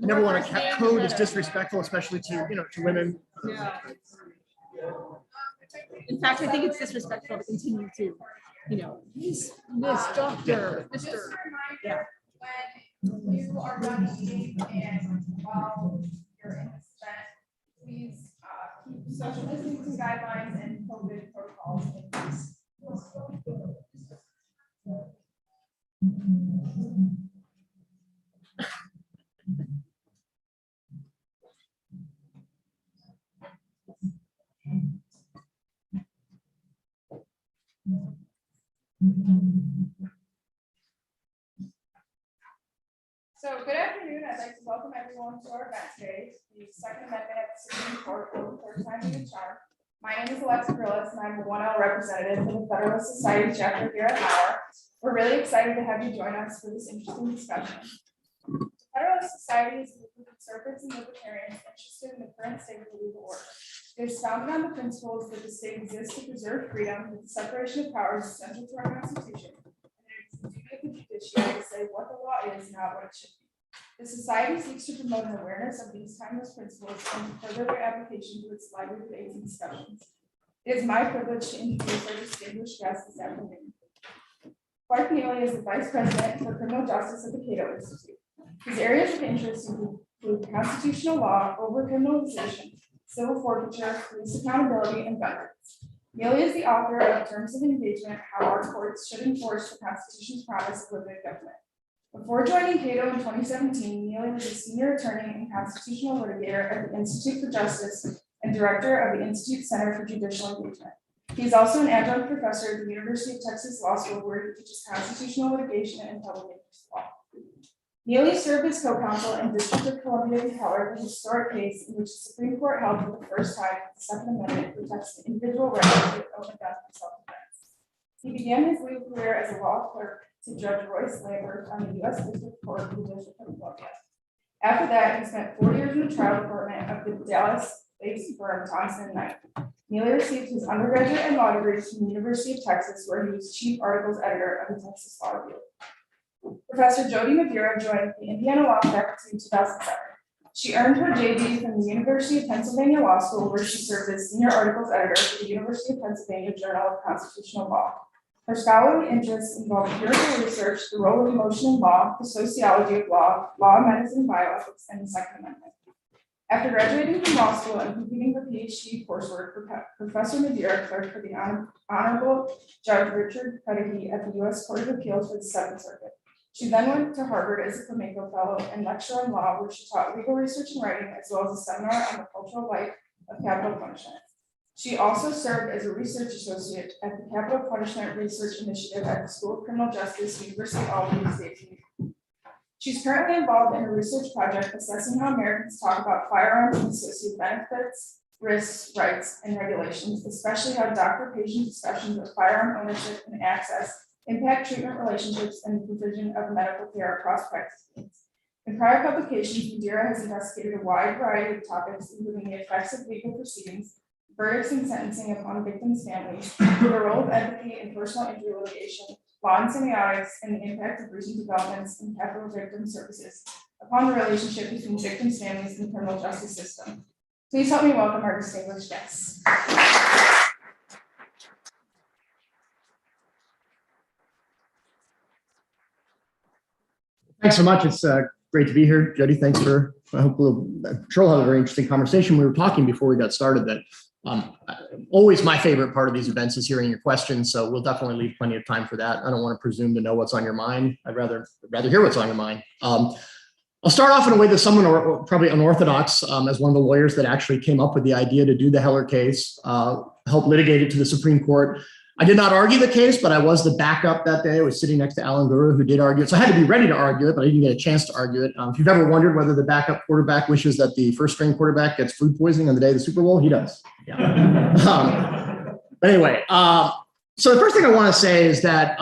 I never want to code as disrespectful, especially to, to women. Yeah. In fact, I think it's disrespectful to continue to, Miss Doctor, Mr. Yeah. When you are done eating and while you're in this event, please keep social distancing guidelines and COVID protocols in place. So good afternoon. I'd like to welcome everyone to our event today, the Second Amendment at the Supreme Court for the third time in the charm. My name is Alexa Grillis, and I'm the 1L representative for the Federalist Society chapter here at Howard. We're really excited to have you join us for this interesting discussion. The Federalist Society is a group of conservatives and libertarians interested in the current state of the legal order. It is founded on the principles that the state exists to preserve freedom, that the separation of powers is central to our Constitution, and it is the duty of the judiciary to say what the law is, not what it should be. The society seeks to promote an awareness of these timeless principles and to further their application to its lively debates and discussions. It is my privilege to introduce our distinguished guest this afternoon. Clark Neely is the Vice President for Criminal Justice at the Cato Institute. His areas of interest include constitutional law, overcriminalization, civil forfeiture, police accountability, and gun rights. Neely is the author of Terms of Engagement: How Our Courts Should Enforce the Constitution's Promise of Limited Government. Before joining Cato in 2017, Neely was a senior attorney and constitutional litigator at the Institute for Justice and director of the Institute Center for Judicial Engagement. He is also an adjunct professor at the University of Texas Law School, where he teaches constitutional litigation and public interest law. Neely served as co-counsel in District of Columbia v. Heller, the historic case in which the Supreme Court held for the first time that the Second Amendment protects the individual right to own a gun for self-defense. He began his legal career as a law clerk to Judge Royce Lambert on the U.S. District Court of the District of Columbia. After that, he spent 4 years in the trial department of the Dallas-based firm Thompson & Knight. Neely received his undergraduate and law degrees from the University of Texas, where he was chief articles editor of the Texas Law Review. Professor Jody Madeira joined the Indiana Law Faculty in 2007. She earned her JD from the University of Pennsylvania Law School, where she served as senior articles editor for the University of Pennsylvania Journal of Constitutional Law. Her scholarly interests involve empirical research, the role of emotion in law, the sociology of law, law, medicine, bioethics, and the Second Amendment. After graduating from law school and completing her PhD coursework, Professor Madeira clerked for the Honorable Judge Richard Pettahee at the U.S. Court of Appeals for the Seventh Circuit. She then went to Harvard as a Flamenco Fellow and lecturer in law, where she taught legal research and writing, as well as a seminar on the cultural life of capital punishment. She also served as a research associate at the Capital Punishment Research Initiative at the School of Criminal Justice, University of Albany State University. She's currently involved in a research project assessing how Americans talk about firearms and associated benefits, risks, rights, and regulations, especially how doctor-patient discussions of firearm ownership and access impact treatment relationships and the provision of medical care across practice teams. In prior publications, Madeira has investigated a wide variety of topics, including the effects of legal proceedings, verdicts and sentencing upon victims' families, the role of empathy in personal injury litigation, law and semiotics, and the impact of recent developments in capital victim services upon the relationship between victims' families and the criminal justice system. Please help me welcome our distinguished guests. Thanks so much. It's great to be here. Jody, thanks for, I'm sure we'll have a very interesting conversation. We were talking before we got started that always my favorite part of these events is hearing your questions. So we'll definitely leave plenty of time for that. I don't want to presume to know what's on your mind. I'd rather hear what's on your mind. I'll start off in a way that someone probably unorthodox, as one of the lawyers that actually came up with the idea to do the Heller case, helped litigate it to the Supreme Court. I did not argue the case, but I was the backup that day. I was sitting next to Alan Guru, who did argue it. So I had to be ready to argue it, but I didn't get a chance to argue it. If you've ever wondered whether the backup quarterback wishes that the first string quarterback gets food poisoning on the day of the Super Bowl, he does. Yeah. But anyway, so the first thing I want to say is that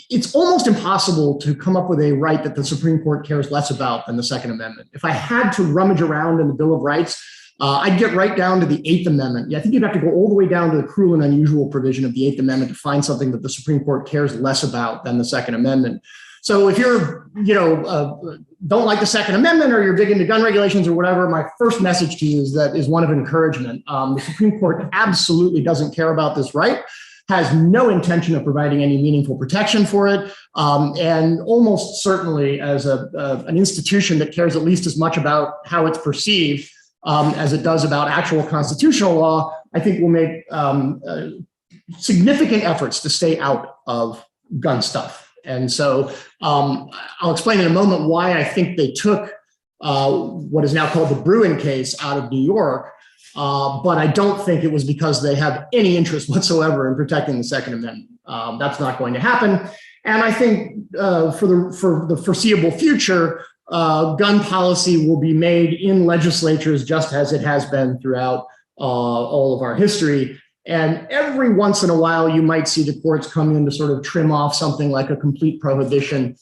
it's almost impossible to come up with a right that the Supreme Court cares less about than the Second Amendment. If I had to rummage around in the Bill of Rights, I'd get right down to the Eighth Amendment. Yeah, I think you'd have to go all the way down to the cruel and unusual provision of the Eighth Amendment to find something that the Supreme Court cares less about than the Second Amendment. So if you're, don't like the Second Amendment or you're big into gun regulations or whatever, my first message to you is one of encouragement. The Supreme Court absolutely doesn't care about this right, has no intention of providing any meaningful protection for it, and almost certainly as an institution that cares at least as much about how it's perceived as it does about actual constitutional law, I think will make significant efforts to stay out of gun stuff. And so I'll explain in a moment why I think they took what is now called the Bruin case out of New York, but I don't think it was because they have any interest whatsoever in protecting the Second Amendment. That's not going to happen. And I think for the foreseeable future, gun policy will be made in legislatures just as it has been throughout all of our history. And every once in a while, you might see the courts come in to sort of trim off something like a complete prohibition.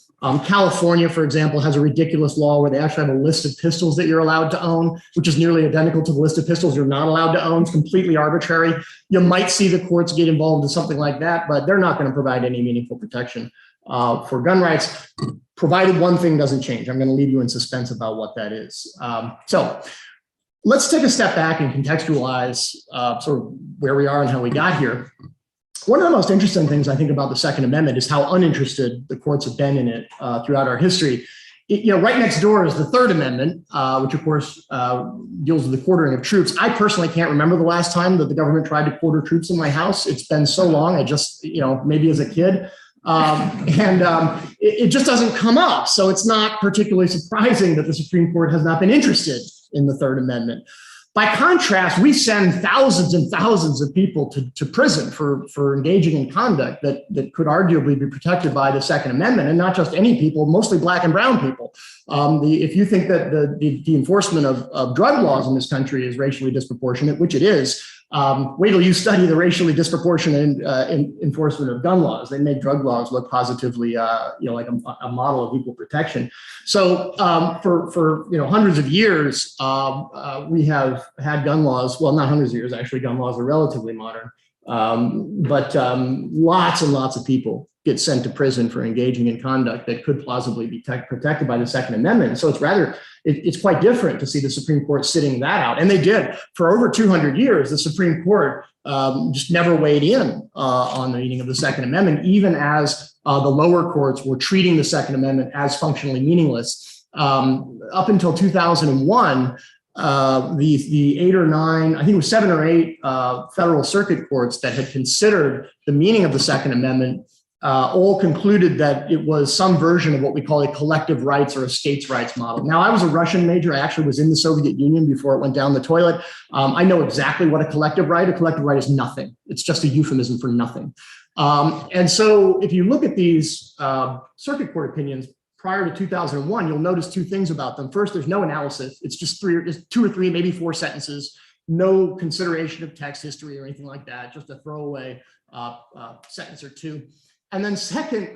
California, for example, has a ridiculous law where they actually have a list of pistols that you're allowed to own, which is nearly identical to the list of pistols you're not allowed to own. It's completely arbitrary. You might see the courts get involved in something like that, but they're not going to provide any meaningful protection for gun rights, provided one thing doesn't change. I'm going to leave you in suspense about what that is. So let's take a step back and contextualize sort of where we are and how we got here. One of the most interesting things I think about the Second Amendment is how uninterested the courts have been in it throughout our history. Right next door is the Third Amendment, which of course deals with the quartering of troops. I personally can't remember the last time that the government tried to quarter troops in my house. It's been so long. I just, maybe as a kid. It just doesn't come up. So it's not particularly surprising that the Supreme Court has not been interested in the Third Amendment. By contrast, we send thousands and thousands of people to prison for engaging in conduct that could arguably be protected by the Second Amendment, and not just any people, mostly Black and brown people. If you think that the enforcement of drug laws in this country is racially disproportionate, which it is, wait till you study the racially disproportionate enforcement of gun laws. They make drug laws look positively, like a model of equal protection. So for hundreds of years, we have had gun laws. Well, not hundreds of years, actually. Gun laws are relatively modern, but lots and lots of people get sent to prison for engaging in conduct that could plausibly be protected by the Second Amendment. So it's quite different to see the Supreme Court sitting that out. And they did. For over 200 years, the Supreme Court just never weighed in on the meaning of the Second Amendment, even as the lower courts were treating the Second Amendment as functionally meaningless. Up until 2001, the 8 or 9, I think it was 7 or 8 federal circuit courts that had considered the meaning of the Second Amendment all concluded that it was some version of what we call a collective rights or a states' rights model. Now, I was a Russian major. I actually was in the Soviet Union before it went down the toilet. I know exactly what a collective right is nothing. It's just a euphemism for nothing. And so if you look at these circuit court opinions prior to 2001, you'll notice two things about them. First, there's no analysis. It's just 2 or 3, maybe 4 sentences, no consideration of text history or anything like that, just a throwaway sentence or two. And then second,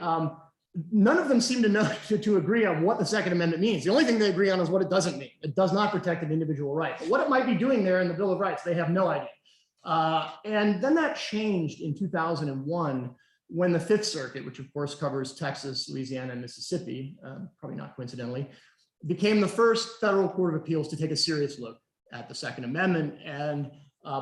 none of them seem to agree on what the Second Amendment means. The only thing they agree on is what it doesn't mean. It does not protect an individual right. But what it might be doing there in the Bill of Rights, they have no idea. And then that changed in 2001 when the Fifth Circuit, which of course covers Texas, Louisiana, and Mississippi, probably not coincidentally, became the first federal court of appeals to take a serious look at the Second Amendment and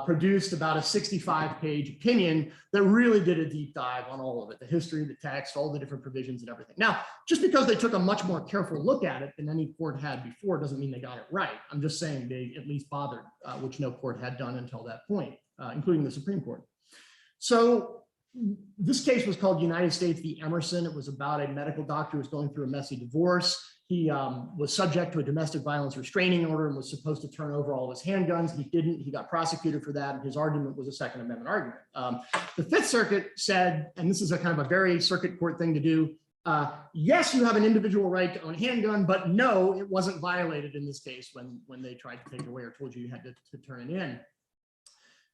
produced about a 65-page opinion that really did a deep dive on all of it, the history, the text, all the different provisions and everything. Now, just because they took a much more careful look at it than any court had before doesn't mean they got it right. I'm just saying they at least bothered, which no court had done until that point, including the Supreme Court. So this case was called United States v. Emerson. It was about a medical doctor who was going through a messy divorce. He was subject to a domestic violence restraining order and was supposed to turn over all of his handguns. He didn't. He got prosecuted for that, and his argument was a Second Amendment argument. The Fifth Circuit said, and this is a kind of a very circuit court thing to do, yes, you have an individual right to own a handgun, but no, it wasn't violated in this case when they tried to take it away or told you had to turn it in.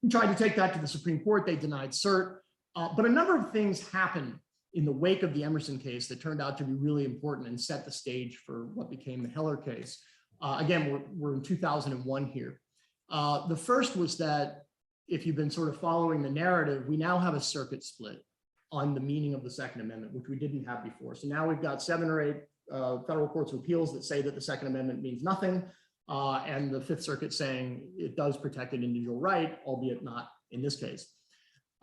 He tried to take that to the Supreme Court. They denied cert. But a number of things happened in the wake of the Emerson case that turned out to be really important and set the stage for what became the Heller case. Again, we're in 2001 here. The first was that if you've been sort of following the narrative, we now have a circuit split on the meaning of the Second Amendment, which we didn't have before. So now we've got 7 or 8 federal courts of appeals that say that the Second Amendment means nothing, and the Fifth Circuit saying it does protect an individual right, albeit not in this case.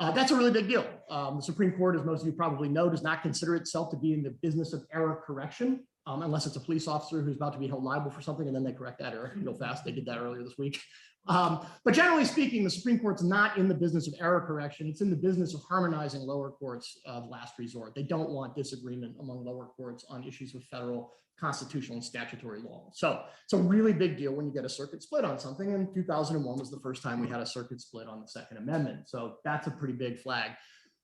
That's a really big deal. The Supreme Court, as most of you probably know, does not consider itself to be in the business of error correction, unless it's a police officer who's about to be held liable for something, and then they correct that error real fast. They did that earlier this week. But generally speaking, the Supreme Court's not in the business of error correction. It's in the business of harmonizing lower courts of last resort. They don't want disagreement among lower courts on issues of federal constitutional and statutory law. So it's a really big deal when you get a circuit split on something. And 2001 was the first time we had a circuit split on the Second Amendment. So that's a pretty big flag.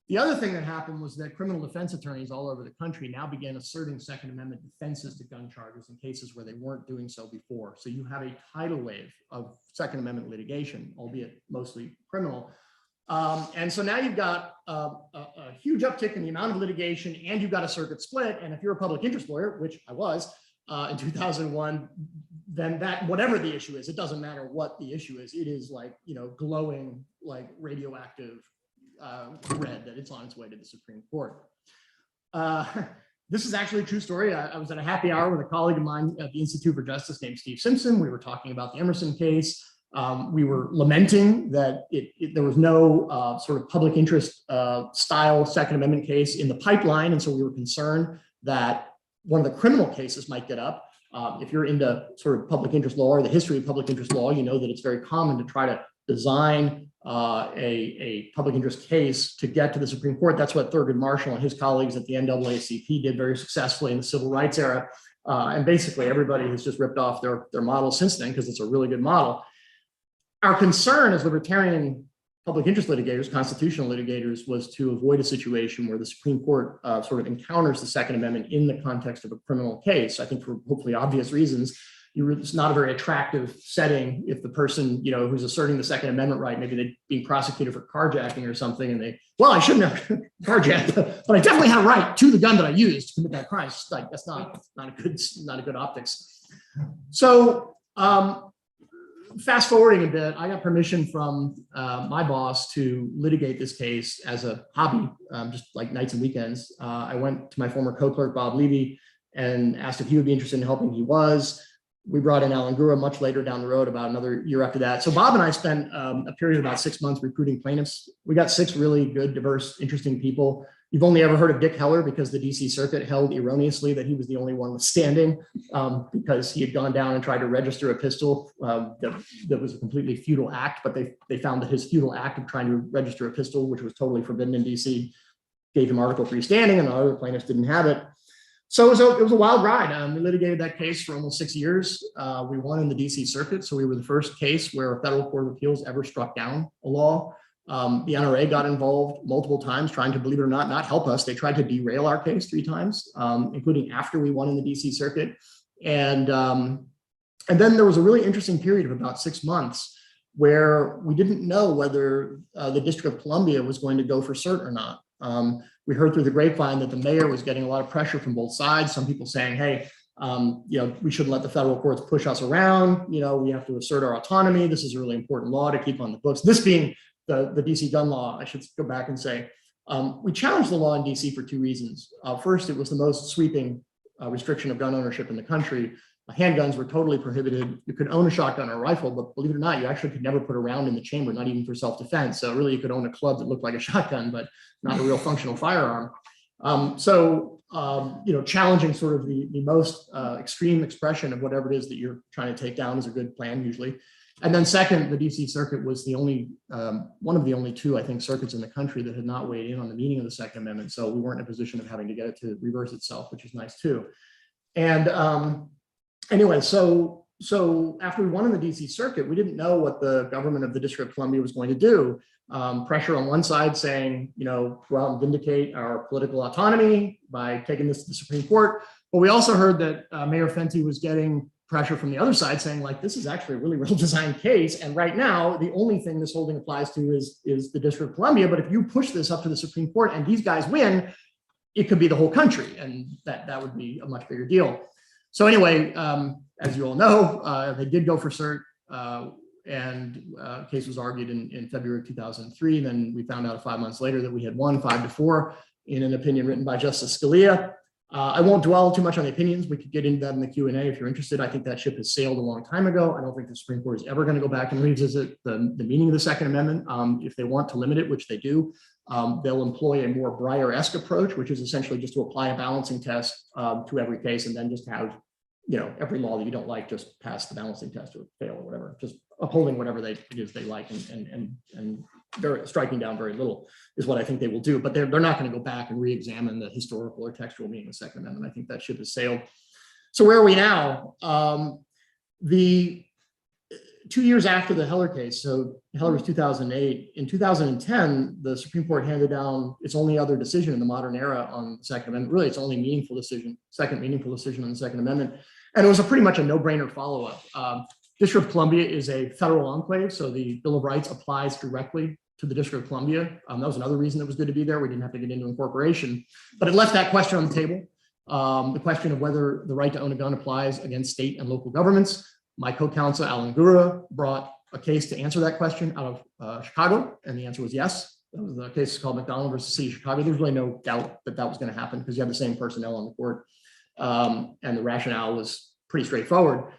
The other thing that happened was that criminal defense attorneys all over the country now began asserting Second Amendment defenses to gun charges in cases where they weren't doing so before. So you have a tidal wave of Second Amendment litigation, albeit mostly criminal. And so now you've got a huge uptick in the amount of litigation, and you've got a circuit split. And if you're a public interest lawyer, which I was in 2001, then that, whatever the issue is, it doesn't matter what the issue is. It is like, you know, glowing like radioactive red that it's on its way to the Supreme Court. This is actually a true story. I was at a happy hour with a colleague of mine at the Institute for Justice named Steve Simpson. We were talking about the Emerson case. We were lamenting that there was no sort of public interest style Second Amendment case in the pipeline. And so we were concerned that one of the criminal cases might get up. If you're into sort of public interest law or the history of public interest law, you know that it's very common to try to design a public interest case to get to the Supreme Court. That's what Thurgood Marshall and his colleagues at the NAACP did very successfully in the civil rights era. And basically everybody has just ripped off their model since then because it's a really good model. Our concern as libertarian public interest litigators, constitutional litigators, was to avoid a situation where the Supreme Court sort of encounters the Second Amendment in the context of a criminal case. I think for hopefully obvious reasons. It's not a very attractive setting if the person, you know, who's asserting the Second Amendment right, maybe they're being prosecuted for carjacking or something, and they, well, I shouldn't have carjacked, but I definitely have a right to the gun that I used to commit that crime. It's like that's not a good optics. So fast forwarding a bit, I got permission from my boss to litigate this case as a hobby, just like nights and weekends. I went to my former co-clerk, Bob Levy, and asked if he would be interested in helping. He was. We brought in Alan Gura much later down the road, about another year after that. So Bob and I spent a period of about 6 months recruiting plaintiffs. We got 6 really good, diverse, interesting people. You've only ever heard of Dick Heller because the DC Circuit held erroneously that he was the only one standing because he had gone down and tried to register a pistol that was a completely futile act, but they found that his futile act of trying to register a pistol, which was totally forbidden in DC, gave him Article 3 standing, and the other plaintiffs didn't have it. So it was a wild ride. We litigated that case for almost 6 years. We won in the DC Circuit, so we were the first case where a federal court of appeals ever struck down a law. The NRA got involved multiple times, trying to, believe it or not help us. They tried to derail our case 3 times, including after we won in the DC Circuit. And then there was a really interesting period of about 6 months where we didn't know whether the District of Columbia was going to go for cert or not. We heard through the grapevine that the mayor was getting a lot of pressure from both sides. Some people saying, hey, you know, we shouldn't let the federal courts push us around. You know, we have to assert our autonomy. This is a really important law to keep on the books. This being the DC gun law, I should go back and say, we challenged the law in DC for 2 reasons. First, it was the most sweeping restriction of gun ownership in the country. Handguns were totally prohibited. You could own a shotgun or a rifle, but believe it or not, you actually could never put a round in the chamber, not even for self-defense. So really you could own a club that looked like a shotgun, but not a real functional firearm. You know, challenging sort of the most extreme expression of whatever it is that you're trying to take down is a good plan usually. And then second, the DC Circuit was the only, one of the only 2, I think, circuits in the country that had not weighed in on the meaning of the Second Amendment. So we weren't in a position of having to get it to reverse itself, which is nice too. And anyway, so after we won in the DC Circuit, we didn't know what the government of the District of Columbia was going to do. Pressure on one side saying, you know, go out and vindicate our political autonomy by taking this to the Supreme Court. But we also heard that Mayor Fenty was getting pressure from the other side saying, like, this is actually a really well-designed case. And right now, the only thing this holding applies to is the District of Columbia. But if you push this up to the Supreme Court and these guys win, it could be the whole country. And that would be a much bigger deal. So anyway, as you all know, they did go for cert, and the case was argued in February of 2003. Then we found out 5 months later that we had won 5-4 in an opinion written by Justice Scalia. I won't dwell too much on the opinions. We could get into that in the Q&A if you're interested. I think that ship has sailed a long time ago. I don't think the Supreme Court is ever going to go back and revisit the meaning of the Second Amendment. If they want to limit it, which they do, they'll employ a more Breyer-esque approach, which is essentially just to apply a balancing test to every case and then just have, every law that you don't like just pass the balancing test or fail or whatever, just upholding whatever it is they like and they're striking down very little is what I think they will do. But they're not going to go back and re-examine the historical or textual meaning of the Second Amendment. I think that ship has sailed. So where are we now? The 2 years after the Heller case, so Heller was 2008. In 2010, the Supreme Court handed down its only other decision in the modern era on the Second Amendment. Really, its only second meaningful decision on the Second Amendment. And it was pretty much a no-brainer follow-up. District of Columbia is a federal enclave, so the Bill of Rights applies directly to the District of Columbia. That was another reason it was good to be there. We didn't have to get into incorporation, but it left that question on the table. The question of whether the right to own a gun applies against state and local governments. My co-counsel, Alan Gura, brought a case to answer that question out of Chicago, and the answer was yes. That was the case called McDonald versus City of Chicago. There's really no doubt that that was going to happen because you have the same personnel on the court, and the rationale was pretty straightforward.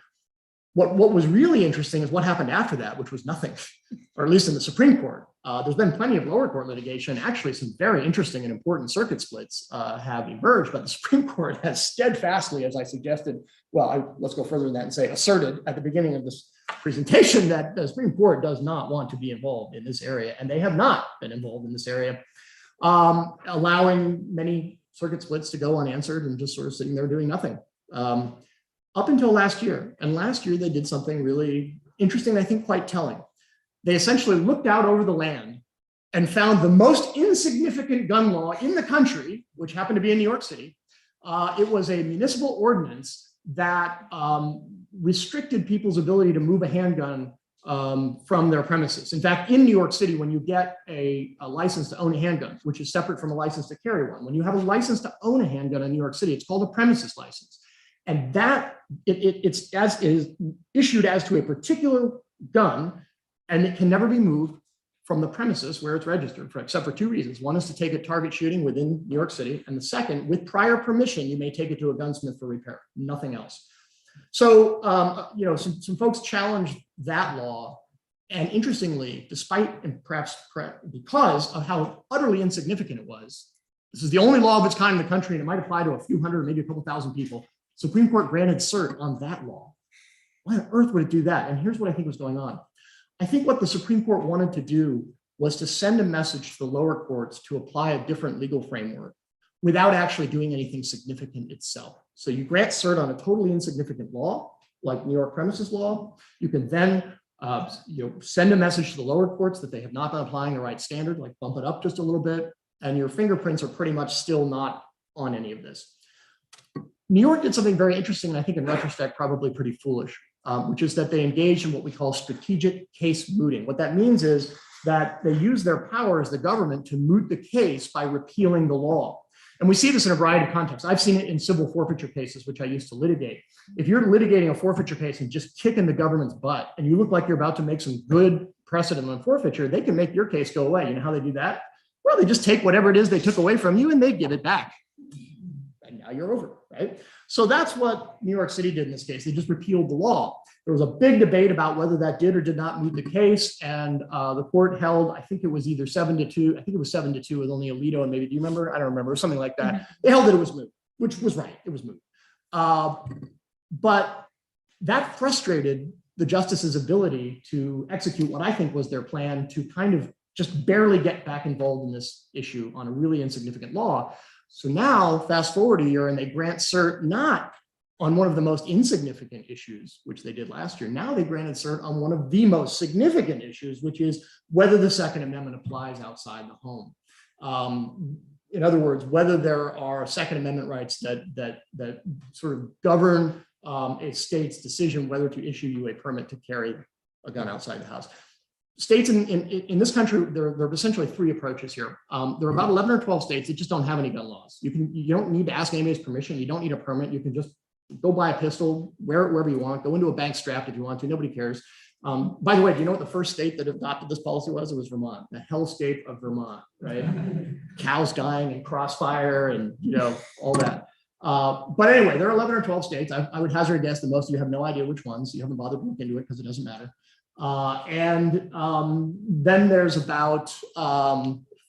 What was really interesting is what happened after that, which was nothing, or at least in the Supreme Court. There's been plenty of lower court litigation. Actually, some very interesting and important circuit splits have emerged, but the Supreme Court has steadfastly, as I suggested, let's go further than that and say asserted at the beginning of this presentation that the Supreme Court does not want to be involved in this area, and they have not been involved in this area, allowing many circuit splits to go unanswered and just sort of sitting there doing nothing. Up until last year. And last year they did something really interesting, I think quite telling. They essentially looked out over the land and found the most insignificant gun law in the country, which happened to be in New York City. It was a municipal ordinance that restricted people's ability to move a handgun from their premises. In fact, in New York City, when you get a license to own a handgun, which is separate from a license to carry one, when you have a license to own a handgun in New York City, it's called a premises license. And that it's issued as to a particular gun, and it can never be moved from the premises where it's registered except for two reasons. One is to take it target shooting within New York City. And the second, with prior permission, you may take it to a gunsmith for repair, nothing else. So, some folks challenged that law. And interestingly, despite, and perhaps because of how utterly insignificant it was, this is the only law of its kind in the country, and it might apply to a few hundred, maybe a couple thousand people. Supreme Court granted cert on that law. Why on earth would it do that? And here's what I think was going on. I think what the Supreme Court wanted to do was to send a message to the lower courts to apply a different legal framework without actually doing anything significant itself. So you grant cert on a totally insignificant law, like New York premises law. You can then send a message to the lower courts that they have not been applying the right standard, like bump it up just a little bit, and your fingerprints are pretty much still not on any of this. New York did something very interesting, and I think in retrospect, probably pretty foolish, which is that they engaged in what we call strategic case mooting. What that means is that they use their power as the government to moot the case by repealing the law. And we see this in a variety of contexts. I've seen it in civil forfeiture cases, which I used to litigate. If you're litigating a forfeiture case and just kicking the government's butt, and you look like you're about to make some good precedent on forfeiture, they can make your case go away. You know how they do that? Well, they just take whatever it is they took away from you and they give it back. And now you're over, right? So that's what New York City did in this case. They just repealed the law. There was a big debate about whether that did or did not moot the case. And the court held, I think it was either 7-2. I think it was 7-2 with only Alito and maybe, do you remember? I don't remember, something like that. They held that it was moot, which was right. It was moot. But that frustrated the justice's ability to execute what I think was their plan to kind of just barely get back involved in this issue on a really insignificant law. So now, fast forward a year, and they grant cert not on one of the most insignificant issues, which they did last year. Now they granted cert on one of the most significant issues, which is whether the Second Amendment applies outside the home. In other words, whether there are Second Amendment rights that sort of govern a state's decision whether to issue you a permit to carry a gun outside the house. States in this country, there are essentially three approaches here. There are about 11 or 12 states that just don't have any gun laws. You don't need to ask anybody's permission. You don't need a permit. You can just go buy a pistol, wear it wherever you want, go into a bank strapped if you want to, nobody cares. By the way, do you know what the first state that adopted this policy was? It was Vermont, the hellscape of Vermont, right? Cows dying in crossfire and, all that. But anyway, there are 11 or 12 states. I would hazard a guess that most of you have no idea which ones. You haven't bothered to look into it because it doesn't matter. Then there's about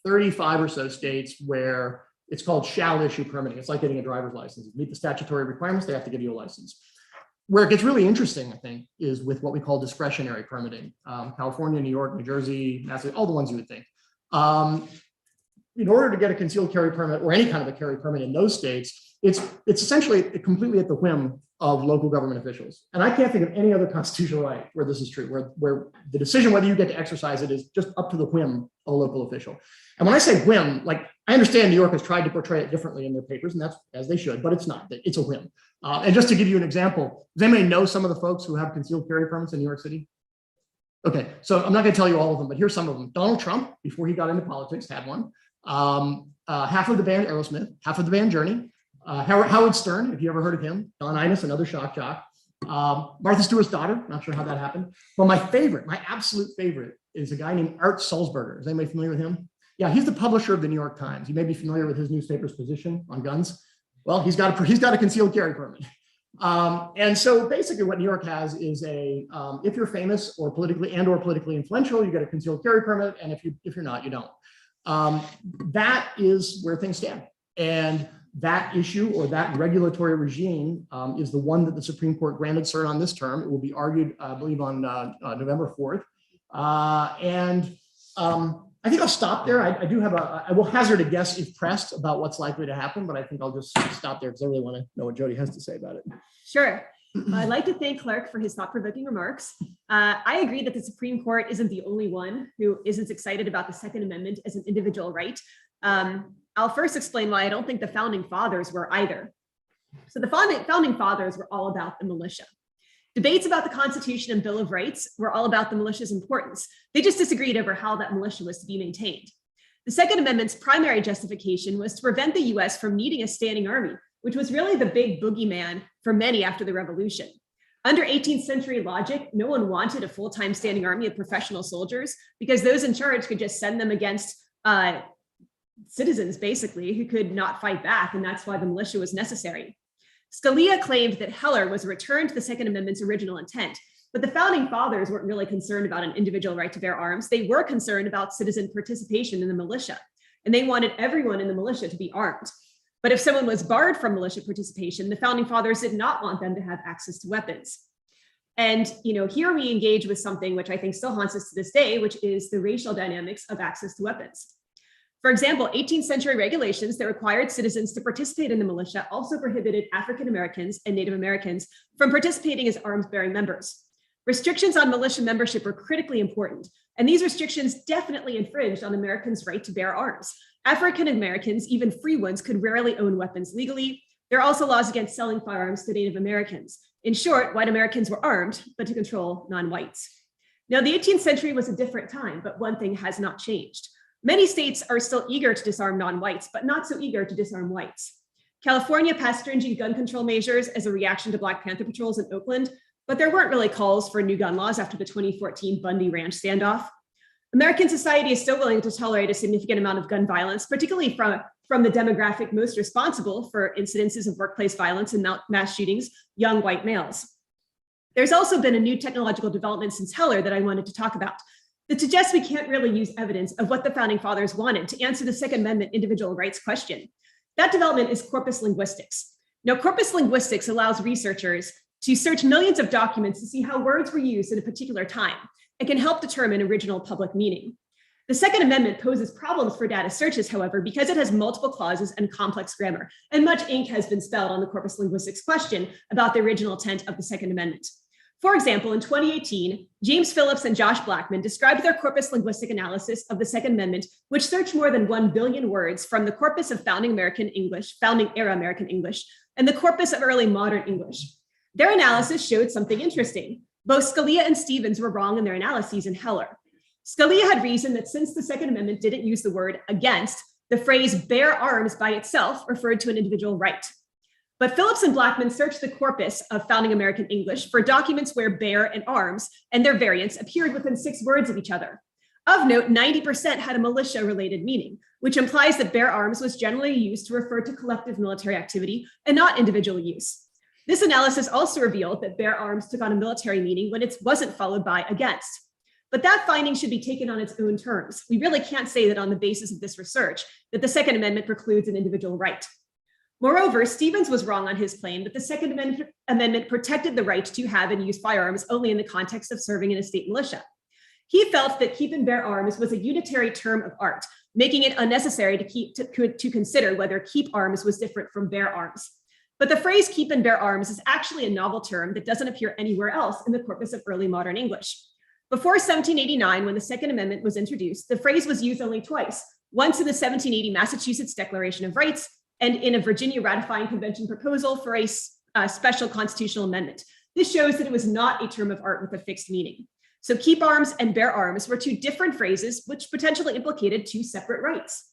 35 or so states where it's called shall issue permitting. It's like getting a driver's license. You meet the statutory requirements, they have to give you a license. Where it gets really interesting, I think, is with what we call discretionary permitting. California, New York, New Jersey, Massachusetts, all the ones you would think. In order to get a concealed carry permit or any kind of a carry permit in those states, it's essentially completely at the whim of local government officials. And I can't think of any other constitutional right where this is true, where the decision whether you get to exercise it is just up to the whim of a local official. And when I say whim, I understand New York has tried to portray it differently in their papers, and that's as they should, but it's not. It's a whim. And just to give you an example, does anybody know some of the folks who have concealed carry permits in New York City? Okay, so I'm not going to tell you all of them, but here's some of them. Donald Trump, before he got into politics, had one. Half of the band Aerosmith, half of the band Journey. Howard Stern, if you ever heard of him. Don Imus, another shock jock. Martha Stewart's daughter, not sure how that happened. But my absolute favorite is a guy named Art Sulzberger. Is anybody familiar with him? Yeah, he's the publisher of the New York Times. You may be familiar with his newspaper's position on guns. Well, he's got a concealed carry permit. And so basically what New York has is if you're famous or politically influential, you get a concealed carry permit. And if you're not, you don't. That is where things stand. And that issue or that regulatory regime is the one that the Supreme Court granted cert on this term. It will be argued, I believe, on November 4th. I think I'll stop there. I will hazard a guess if pressed about what's likely to happen, but I think I'll just stop there because I really want to know what Jody has to say about it. Sure. I'd like to thank Clark for his thought-provoking remarks. I agree that the Supreme Court isn't the only one who isn't excited about the Second Amendment as an individual right. I'll first explain why I don't think the founding fathers were either. So the founding fathers were all about the militia. Debates about the Constitution and Bill of Rights were all about the militia's importance. They just disagreed over how that militia was to be maintained. The Second Amendment's primary justification was to prevent the US from needing a standing army, which was really the big boogeyman for many after the Revolution. Under 18th century logic, no one wanted a full-time standing army of professional soldiers because those in charge could just send them against citizens, basically, who could not fight back, and that's why the militia was necessary. Scalia claimed that Heller was a return to the Second Amendment's original intent, but the founding fathers weren't really concerned about an individual right to bear arms. They were concerned about citizen participation in the militia, and they wanted everyone in the militia to be armed. But if someone was barred from militia participation, the founding fathers did not want them to have access to weapons. And here we engage with something which I think still haunts us to this day, which is the racial dynamics of access to weapons. For example, 18th century regulations that required citizens to participate in the militia also prohibited African Americans and Native Americans from participating as arms-bearing members. Restrictions on militia membership were critically important, and these restrictions definitely infringed on Americans' right to bear arms. African Americans, even free ones, could rarely own weapons legally. There are also laws against selling firearms to Native Americans. In short, white Americans were armed, but to control non-whites. Now, the 18th century was a different time, but one thing has not changed. Many states are still eager to disarm non-whites, but not so eager to disarm whites. California passed stringent gun control measures as a reaction to Black Panther patrols in Oakland, but there weren't really calls for new gun laws after the 2014 Bundy Ranch standoff. American society is still willing to tolerate a significant amount of gun violence, particularly from the demographic most responsible for incidences of workplace violence and mass shootings, young white males. There's also been a new technological development since Heller that I wanted to talk about that suggests we can't really use evidence of what the founding fathers wanted to answer the Second Amendment individual rights question. That development is corpus linguistics. Now, corpus linguistics allows researchers to search millions of documents to see how words were used at a particular time and can help determine original public meaning. The Second Amendment poses problems for data searches, however, because it has multiple clauses and complex grammar, and much ink has been spilled on the corpus linguistics question about the original intent of the Second Amendment. For example, in 2018, James Phillips and Josh Blackman described their corpus linguistic analysis of the Second Amendment, which searched more than 1 billion words from the corpus of founding era American English, and the corpus of early modern English. Their analysis showed something interesting. Both Scalia and Stevens were wrong in their analyses in Heller. Scalia had reasoned that since the Second Amendment didn't use the word against, the phrase bear arms by itself referred to an individual right. But Phillips and Blackman searched the corpus of founding American English for documents where bear and arms and their variants appeared within 6 words of each other. Of note, 90% had a militia-related meaning, which implies that bear arms was generally used to refer to collective military activity and not individual use. This analysis also revealed that bear arms took on a military meaning when it wasn't followed by against. But that finding should be taken on its own terms. We really can't say that on the basis of this research that the Second Amendment precludes an individual right. Moreover, Stevens was wrong on his claim that the Second Amendment protected the right to have and use firearms only in the context of serving in a state militia. He felt that keep and bear arms was a unitary term of art, making it unnecessary to consider whether keep arms was different from bear arms. But the phrase keep and bear arms is actually a novel term that doesn't appear anywhere else in the corpus of early modern English. Before 1789, when the Second Amendment was introduced, the phrase was used only twice, once in the 1780 Massachusetts Declaration of Rights and in a Virginia ratifying convention proposal for a special constitutional amendment. This shows that it was not a term of art with a fixed meaning. So keep arms and bear arms were 2 different phrases which potentially implicated 2 separate rights.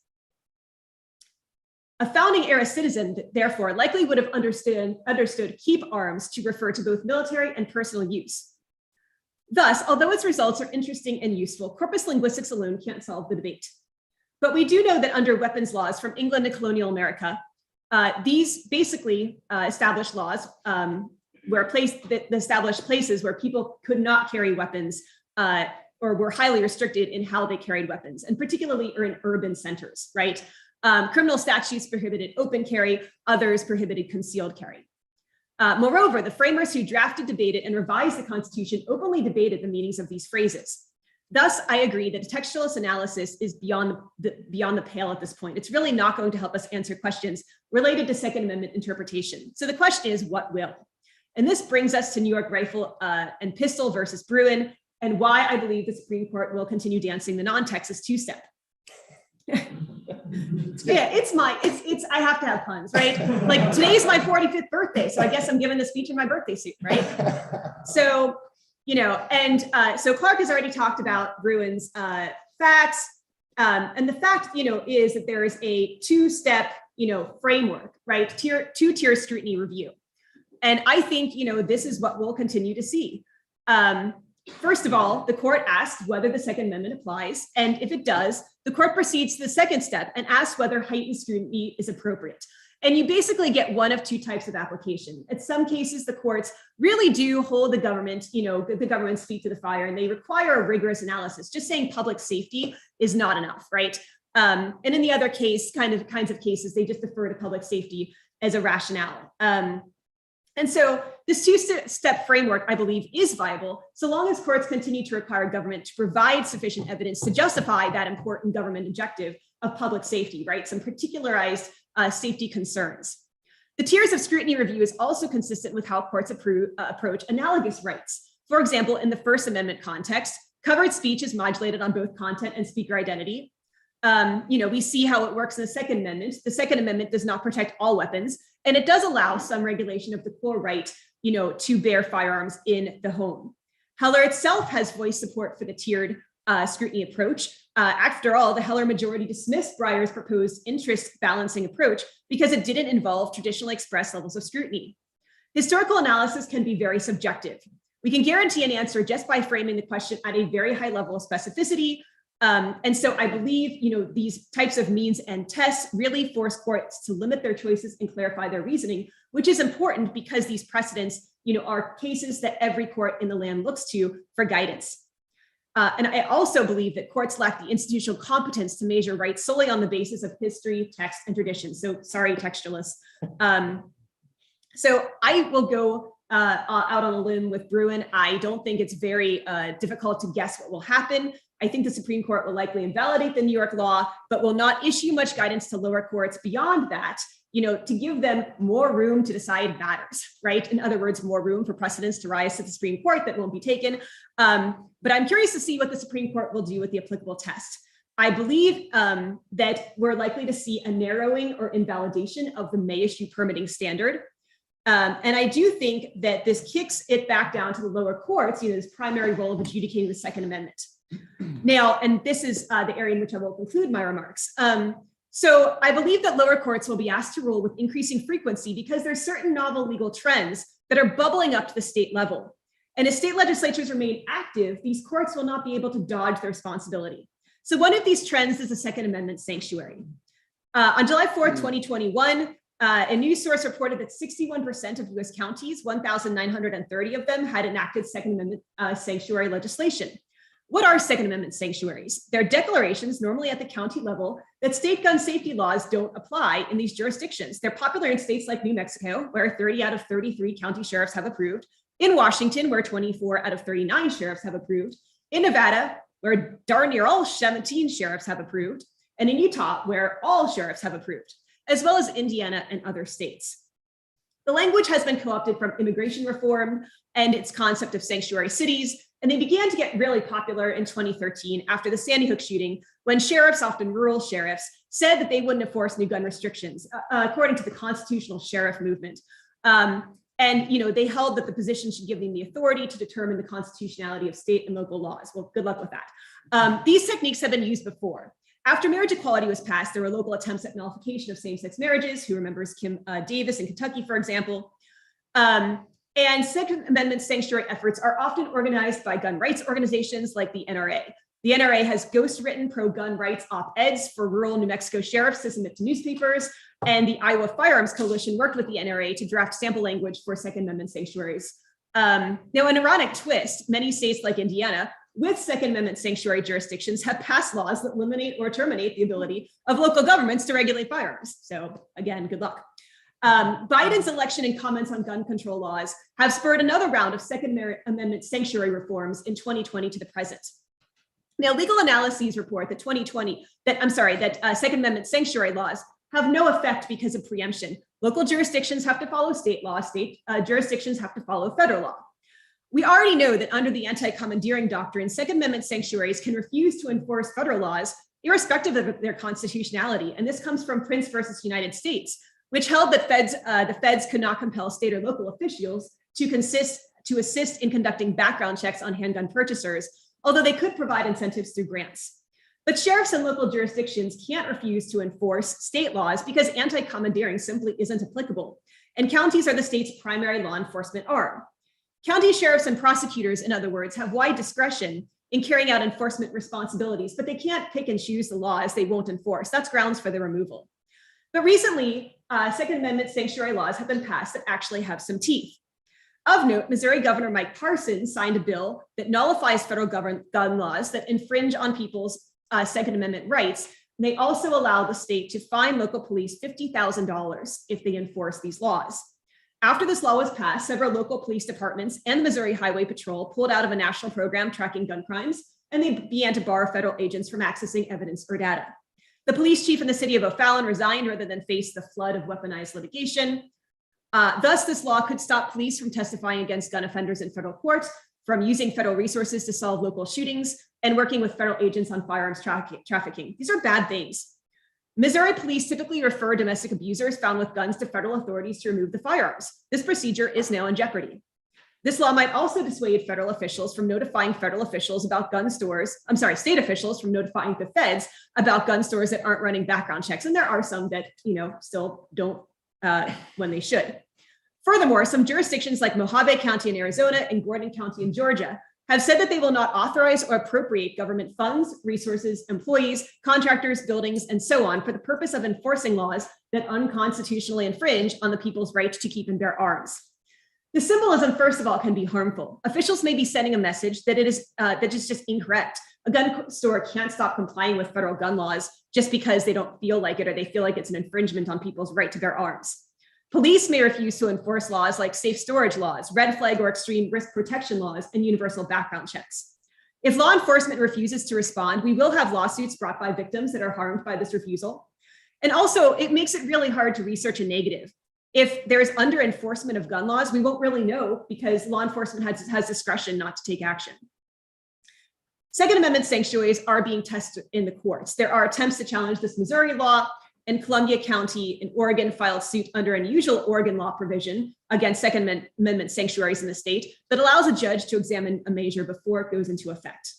A founding era citizen, therefore, likely would have understood keep arms to refer to both military and personal use. Thus, although its results are interesting and useful, corpus linguistics alone can't solve the debate. But we do know that under weapons laws from England to colonial America, these basically established laws established places where people could not carry weapons or were highly restricted in how they carried weapons, and particularly in urban centers, right? Criminal statutes prohibited open carry, others prohibited concealed carry. Moreover, the framers who drafted, debated, and revised the Constitution openly debated the meanings of these phrases. Thus, I agree that textualist analysis is beyond the pale at this point. It's really not going to help us answer questions related to Second Amendment interpretation. So the question is, what will? And this brings us to New York Rifle and Pistol versus Bruin, and why I believe the Supreme Court will continue dancing the non-Texas two-step. Yeah, I have to have puns, right? Like today's my 45th birthday, so I guess I'm giving the speech in my birthday suit, right? So, so Clark has already talked about Bruin's facts, and the fact, is that there is a 2-step, framework, right? Two-tier scrutiny review. And I think, this is what we'll continue to see. First of all, the court asks whether the Second Amendment applies. And if it does, the court proceeds to the second step and asks whether heightened scrutiny is appropriate. And you basically get one of 2 types of application. In some cases, the courts really do hold the government, the government's feet to the fire, and they require a rigorous analysis. Just saying public safety is not enough, right? And in the other kinds of cases, they just defer to public safety as a rationale. And so this 2-step framework, I believe, is viable so long as courts continue to require government to provide sufficient evidence to justify that important government objective of public safety, right? Some particularized safety concerns. The tiers of scrutiny review is also consistent with how courts approach analogous rights. For example, in the First Amendment context, covered speech is modulated on both content and speaker identity. We see how it works in the Second Amendment. The Second Amendment does not protect all weapons, and it does allow some regulation of the core right, to bear firearms in the home. Heller itself has voiced support for the tiered scrutiny approach. After all, the Heller majority dismissed Breyer's proposed interest balancing approach because it didn't involve traditionally expressed levels of scrutiny. Historical analysis can be very subjective. We can guarantee an answer just by framing the question at a very high level of specificity. And so I believe, these types of means and tests really force courts to limit their choices and clarify their reasoning, which is important because these precedents, are cases that every court in the land looks to for guidance. And I also believe that courts lack the institutional competence to measure rights solely on the basis of history, text, and tradition. So sorry, textualists. So I will go out on a limb with Bruin. I don't think it's very difficult to guess what will happen. I think the Supreme Court will likely invalidate the New York law, but will not issue much guidance to lower courts beyond that, to give them more room to decide matters, right? In other words, more room for precedents to rise to the Supreme Court that won't be taken. But I'm curious to see what the Supreme Court will do with the applicable test. I believe that we're likely to see a narrowing or invalidation of the may issue permitting standard. And I do think that this kicks it back down to the lower courts, this primary role of adjudicating the Second Amendment. Now, and this is the area in which I will conclude my remarks. So I believe that lower courts will be asked to rule with increasing frequency because there's certain novel legal trends that are bubbling up to the state level. And as state legislatures remain active, these courts will not be able to dodge their responsibility. So one of these trends is the Second Amendment sanctuary. On July 4th, 2021, a news source reported that 61% of US counties, 1,930 of them, had enacted Second Amendment sanctuary legislation. What are Second Amendment sanctuaries? They're declarations, normally at the county level, that state gun safety laws don't apply in these jurisdictions. They're popular in states like New Mexico, where 30 out of 33 county sheriffs have approved, in Washington, where 24 out of 39 sheriffs have approved, in Nevada, where darn near all 17 sheriffs have approved, and in Utah, where all sheriffs have approved, as well as Indiana and other states. The language has been co-opted from immigration reform and its concept of sanctuary cities, and they began to get really popular in 2013 after the Sandy Hook shooting, when sheriffs, often rural sheriffs, said that they wouldn't enforce new gun restrictions, according to the constitutional sheriff movement. And they held that the position should give them the authority to determine the constitutionality of state and local laws. Well, good luck with that. These techniques have been used before. After marriage equality was passed, there were local attempts at nullification of same-sex marriages. Who remembers Kim Davis in Kentucky, for example? And Second Amendment sanctuary efforts are often organized by gun rights organizations like the NRA. The NRA has ghostwritten pro-gun rights op-eds for rural New Mexico sheriffs to submit to newspapers, and the Iowa Firearms Coalition worked with the NRA to draft sample language for Second Amendment sanctuaries. Now, an ironic twist, many states like Indiana, with Second Amendment sanctuary jurisdictions, have passed laws that eliminate or terminate the ability of local governments to regulate firearms. So again, good luck. Biden's election and comments on gun control laws have spurred another round of Second Amendment sanctuary reforms in 2020 to the present. Now, legal analyses report that Second Amendment sanctuary laws have no effect because of preemption. Local jurisdictions have to follow state law, state jurisdictions have to follow federal law. We already know that under the anti-commandeering doctrine, Second Amendment sanctuaries can refuse to enforce federal laws irrespective of their constitutionality. And this comes from Prince versus United States, which held that the feds could not compel state or local officials to assist in conducting background checks on handgun purchasers, although they could provide incentives through grants. But sheriffs and local jurisdictions can't refuse to enforce state laws because anti-commandeering simply isn't applicable, and counties are the state's primary law enforcement arm. County sheriffs and prosecutors, in other words, have wide discretion in carrying out enforcement responsibilities, but they can't pick and choose the laws they won't enforce. That's grounds for their removal. But recently, Second Amendment sanctuary laws have been passed that actually have some teeth. Of note, Missouri Governor Mike Parson signed a bill that nullifies federal gun laws that infringe on people's Second Amendment rights. They also allow the state to fine local police $50,000 if they enforce these laws. After this law was passed, several local police departments and the Missouri Highway Patrol pulled out of a national program tracking gun crimes, and they began to bar federal agents from accessing evidence or data. The police chief in the city of O'Fallon resigned rather than face the flood of weaponized litigation. Thus, this law could stop police from testifying against gun offenders in federal court, from using federal resources to solve local shootings, and working with federal agents on firearms trafficking. These are bad things. Missouri police typically refer domestic abusers found with guns to federal authorities to remove the firearms. This procedure is now in jeopardy. This law might also dissuade federal officials from notifying federal officials about gun stores, state officials from notifying the feds about gun stores that aren't running background checks. And there are some that, still don't when they should. Furthermore, some jurisdictions like Mojave County in Arizona and Gordon County in Georgia have said that they will not authorize or appropriate government funds, resources, employees, contractors, buildings, and so on for the purpose of enforcing laws that unconstitutionally infringe on the people's right to keep and bear arms. The symbolism, first of all, can be harmful. Officials may be sending a message that is just incorrect. A gun store can't stop complying with federal gun laws just because they don't feel like it or they feel like it's an infringement on people's right to bear arms. Police may refuse to enforce laws like safe storage laws, red flag or extreme risk protection laws, and universal background checks. If law enforcement refuses to respond, we will have lawsuits brought by victims that are harmed by this refusal. And also, it makes it really hard to research a negative. If there's under enforcement of gun laws, we won't really know because law enforcement has discretion not to take action. Second Amendment sanctuaries are being tested in the courts. There are attempts to challenge this Missouri law, and Columbia County in Oregon filed suit under an unusual Oregon law provision against Second Amendment sanctuaries in the state that allows a judge to examine a measure before it goes into effect.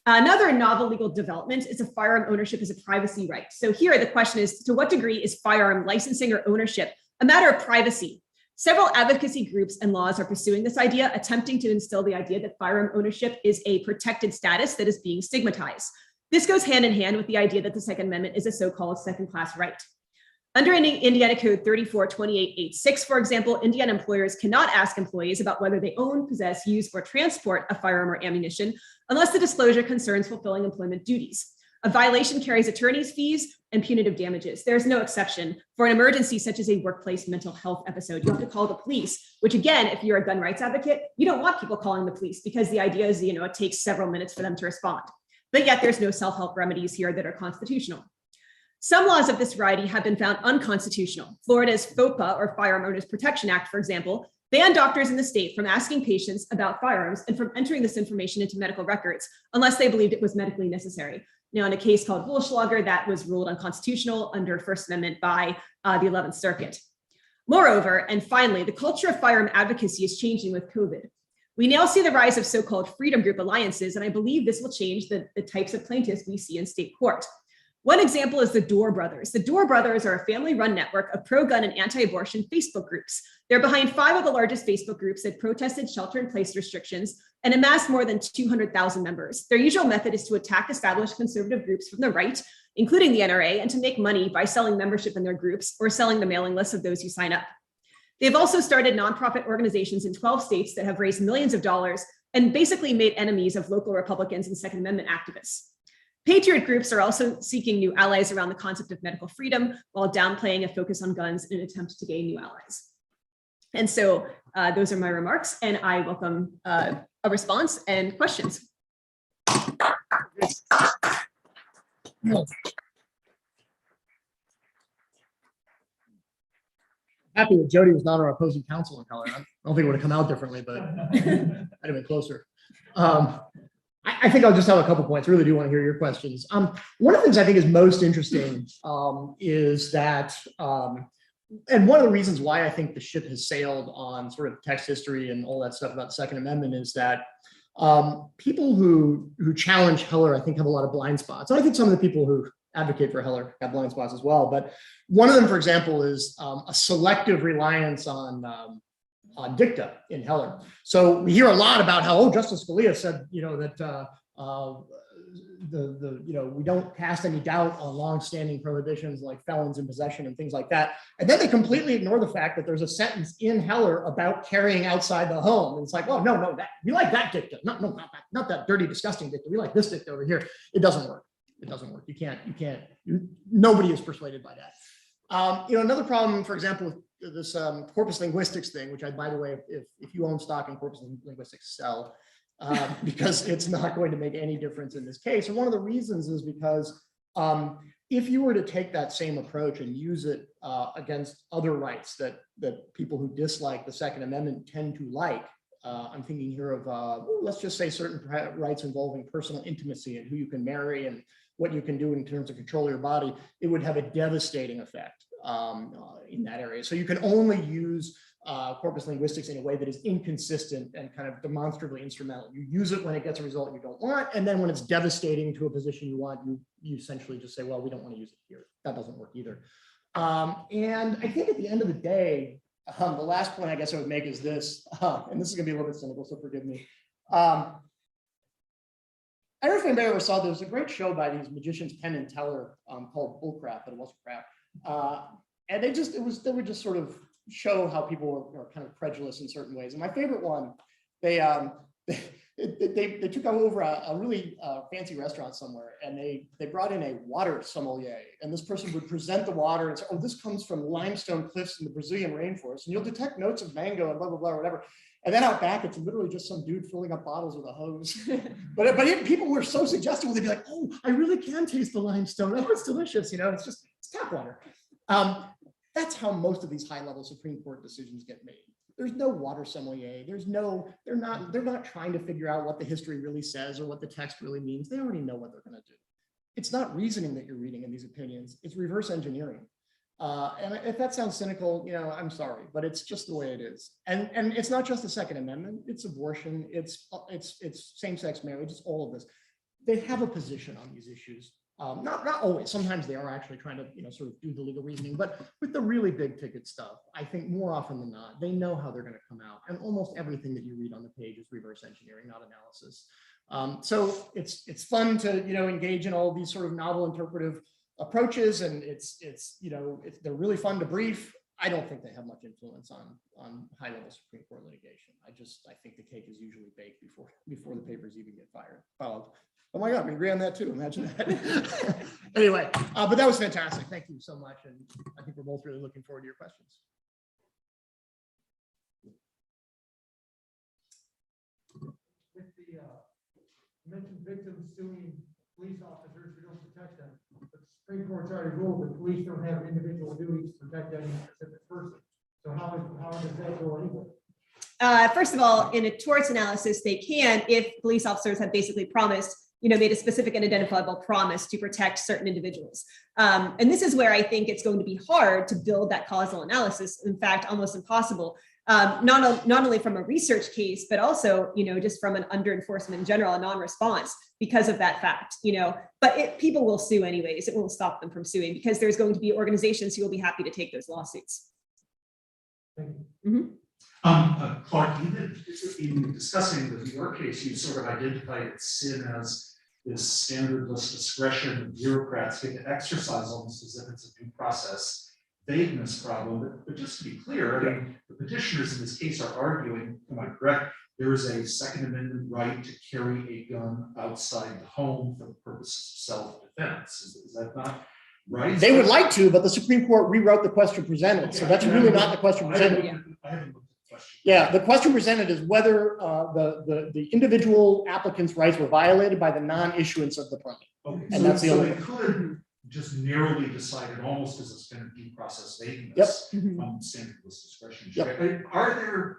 Another novel legal development is a firearm ownership as a privacy right. So here the question is, to what degree is firearm licensing or ownership a matter of privacy? Several advocacy groups and laws are pursuing this idea, attempting to instill the idea that firearm ownership is a protected status that is being stigmatized. This goes hand in hand with the idea that the Second Amendment is a so-called second-class right. Under Indiana Code 342886, for example, Indiana employers cannot ask employees about whether they own, possess, use, or transport a firearm or ammunition unless the disclosure concerns fulfilling employment duties. A violation carries attorney's fees and punitive damages. There's no exception for an emergency such as a workplace mental health episode. You have to call the police, which again, if you're a gun rights advocate, you don't want people calling the police because the idea is, it takes several minutes for them to respond. But yet there's no self-help remedies here that are constitutional. Some laws of this variety have been found unconstitutional. Florida's FOPA, or Firearm Owners Protection Act, for example, banned doctors in the state from asking patients about firearms and from entering this information into medical records unless they believed it was medically necessary. Now, in a case called Wohlschlager, that was ruled unconstitutional under First Amendment by the 11th Circuit. Moreover, and finally, the culture of firearm advocacy is changing with COVID. We now see the rise of so-called freedom group alliances, and I believe this will change the types of plaintiffs we see in state court. One example is the Door Brothers. The Door Brothers are a family-run network of pro-gun and anti-abortion Facebook groups. They're behind 5 of the largest Facebook groups that protested shelter-in-place restrictions and amassed more than 200,000 members. Their usual method is to attack established conservative groups from the right, including the NRA, and to make money by selling membership in their groups or selling the mailing lists of those who sign up. They've also started nonprofit organizations in 12 states that have raised millions of dollars and basically made enemies of local Republicans and Second Amendment activists. Patriot groups are also seeking new allies around the concept of medical freedom while downplaying a focus on guns in an attempt to gain new allies. And so those are my remarks, and I welcome a response and questions. Happy that Jody was not our opposing counsel in color. I don't think it would have come out differently, but I'd have been closer. I think I'll just have a couple points. I really do want to hear your questions. One of the things I think is most interesting is that, and one of the reasons why I think the ship has sailed on sort of text history and all that stuff about the Second Amendment is that people who challenge Heller, I think, have a lot of blind spots. And I think some of the people who advocate for Heller have blind spots as well. But one of them, for example, is a selective reliance on dicta in Heller. So we hear a lot about how, Justice Scalia said, that we don't cast any doubt on longstanding prohibitions like felons in possession and things like that. And then they completely ignore the fact that there's a sentence in Heller about carrying outside the home. And it's like, no, we like that dicta. Not that dirty, disgusting dicta. We like this dicta over here. It doesn't work. It doesn't work. Nobody is persuaded by that. Another problem, for example, with this corpus linguistics thing, which by the way, if you own stock in corpus linguistics, sell, because it's not going to make any difference in this case. And one of the reasons is because if you were to take that same approach and use it against other rights that people who dislike the Second Amendment tend to like, I'm thinking here of, let's just say certain rights involving personal intimacy and who you can marry and what you can do in terms of control your body, it would have a devastating effect in that area. So you can only use corpus linguistics in a way that is inconsistent and kind of demonstrably instrumental. You use it when it gets a result you don't want, and then when it's devastating to a position you want, you essentially just say, well, we don't want to use it here. That doesn't work either. And I think at the end of the day, the last point I guess I would make is this, and this is going to be a little bit cynical, so forgive me. I don't know if anybody ever saw, there was a great show by these magicians, Penn and Teller, called Bullcrap, but it wasn't crap. And they would just sort of show how people are kind of credulous in certain ways. And my favorite one, they took over a really fancy restaurant somewhere, and they brought in a water sommelier, and this person would present the water and say, this comes from limestone cliffs in the Brazilian rainforest, and you'll detect notes of mango and blah, blah, blah, or whatever. And then out back, it's literally just some dude filling up bottles with a hose. but people were so suggestible, they'd be like, I really can taste the limestone. It's delicious. It's tap water. That's how most of these high-level Supreme Court decisions get made. There's no water sommelier. They're not trying to figure out what the history really says or what the text really means. They already know what they're going to do. It's not reasoning that you're reading in these opinions. It's reverse engineering. And if that sounds cynical, I'm sorry, but it's just the way it is. And it's not just the Second Amendment. It's abortion. It's same-sex marriage. It's all of this. they have a position on these issues. Not always. Sometimes they are actually trying to, sort of do the legal reasoning. But with the really big ticket stuff, I think more often than not, they know how they're going to come out. And almost everything that you read on the page is reverse engineering, not analysis. So it's fun to engage in all these sort of novel interpretive approaches, and they're really fun to brief. I don't think they have much influence on high-level Supreme Court litigation. I think the cake is usually baked before the papers even get filed. Oh my God, we agree on that too. Imagine that. Anyway, but that was fantastic. Thank you so much, and I think we're both really looking forward to your questions. With the you mentioned victims suing police officers who don't protect them, but the Supreme Court's already ruled that police don't have individual duties to protect any specific person. So how does that go anyway? First of all, in a torts analysis, they can if police officers have basically promised, made a specific and identifiable promise to protect certain individuals. And this is where I think it's going to be hard to build that causal analysis. In fact, almost impossible. Not only from a research case, but also, just from an under enforcement in general, a non-response because of that fact, but people will sue anyways. It won't stop them from suing because there's going to be organizations who will be happy to take those lawsuits. Thank you. Mm-hmm. Clark, in discussing the New York case, you sort of identified sin as this standardless discretion bureaucrats get to exercise almost as if it's a due process vagueness problem. But just to be clear, I mean, the petitioners in this case are arguing, am I correct, there is a Second Amendment right to carry a gun outside the home for the purposes of self-defense. Is that not right? They would like to, but the Supreme Court rewrote the question presented. Okay, so that's really not the question presented. I haven't looked at the question. Yeah, the question presented is whether the individual applicant's rights were violated by the non-issuance of the permit. Okay, and so, that's the so only. they could just narrowly decided almost as a standard due process vagueness on standardless discretion. Yep. Are there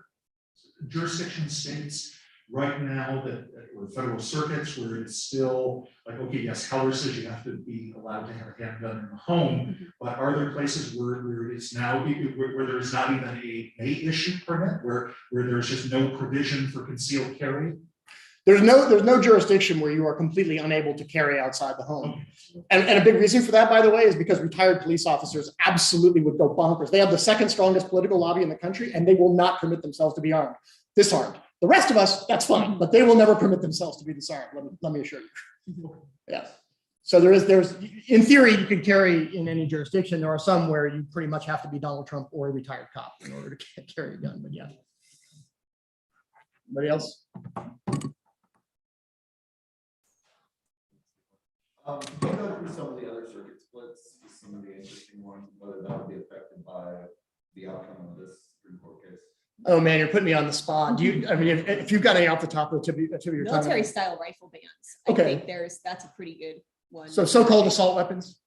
jurisdiction states right now that, or federal circuits, where it's still like, okay, yes, Heller says you have to be allowed to have a handgun in the home, but are there places where it's now, where there's not even a may issue permit, where there's just no provision for concealed carry? There's no jurisdiction where you are completely unable to carry outside the home. And a big reason for that, by the way, is because retired police officers absolutely would go bonkers. They have the second strongest political lobby in the country, and they will not permit themselves to be disarmed. The rest of us, that's fine, but they will never permit themselves to be disarmed. Let me assure you. Yeah. So there's in theory, you can carry in any jurisdiction. There are some where you pretty much have to be Donald Trump or a retired cop in order to carry a gun, but yeah. Anybody else? Can you go through some of the other circuit splits, just some of the interesting ones, whether that would be affected by the outcome of this Supreme Court case? Oh man, you're putting me on the spot. If you've got any off the top of the tip of your tongue. Military style rifle bans. Okay. I think that's a pretty good one. So so-called assault weapons.